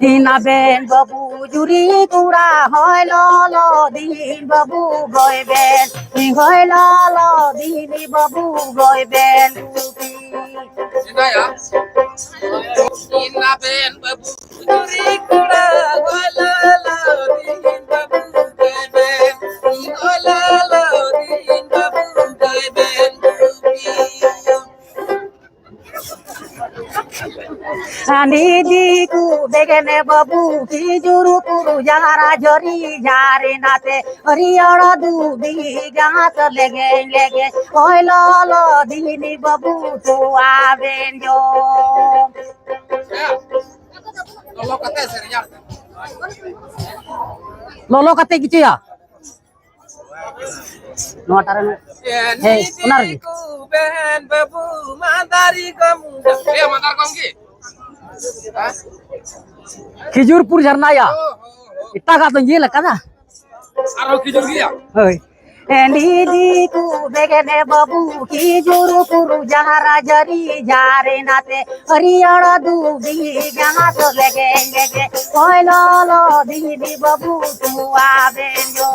নাবেন বাবু জুরি কুড়া হয় লল দিন বাবু গইবেন হয় লল দিন বাবু গইবেন নাবেন বাবু জুরি কুড়া হয় লল দিন বাবু গইবেন হয় লল দিন বাবু গইবেন নিদিকু দেখেনে বাবু কি জুরু পুরু যারা জরি যারে নাতে হরিয়ড় দুদি গাছ লেগে লেগে হইল দিনি বাবু তো আবেন জো ললো কাতে কিছু নটারে হে ওনার বেন বাবু মাদারি গম এ মাদার গম কি খিজুরপুর ঝরনা इतना का तो ये लगा था आरो खिजुर गया दीदी को बेगने बाबू खिजुरपुर जहरा जरी जारे नाते हरियर दूधी जहाँ तो लगे लगे कोइलो लो दीदी बाबू तू आवे जो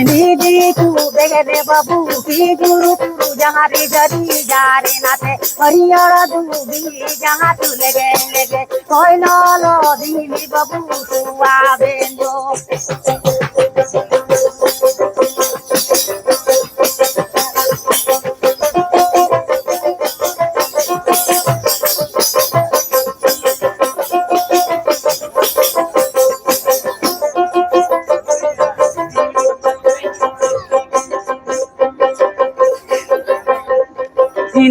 दीदी तू बेगने बाबू खिजुरपुर जहारे जरी जारे नाते हरियर दूधी जहाँ तू लगे लगे कोइलो लो दीदी बाबू तू आवे जो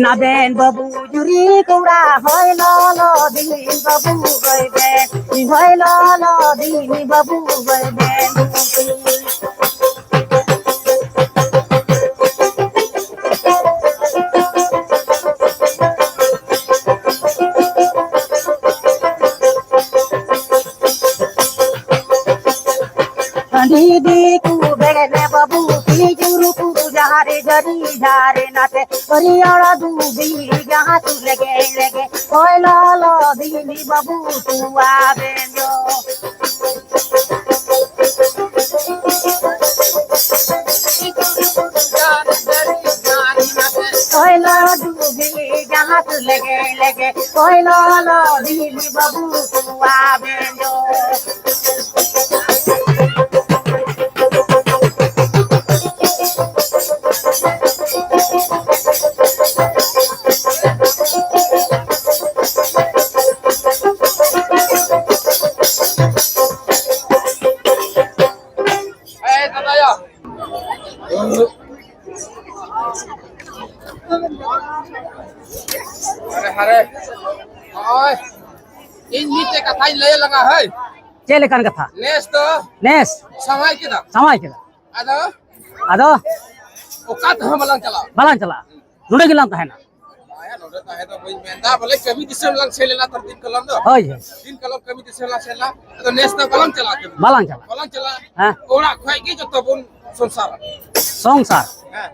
নাবেন বাবু জুরি কুড়া হয় লল দিন বাবু গইবেন হয় লল দিন বাবু গইবেন दीदी को बेगने बाबू खिजुरपुर जहारे जरी जारे नाते हरियर दूधी जहाँ तू लगे लगे ओए लालो दीदी बाबू तू आवे जो ओए लालो दूधी जहाँ तू लगे लगे ओए लालो दीदी बाबू तू आवे जो अरे ओए इन नीचे कथा ले लगा है चले कन कथा नेस तो नेस समय के अदो अदो ओकात हम बलन चला नुडे गिलाम है ना आया नोडे तो है तो कोई मेंदा बोले कभी दिसम लंग सेलेला तर दिन कलम दो होय दिन कलम कभी दिसला सेला तो नेस तो बलन चला हां ओरा खोई के जो तो बुन संसार संसार हां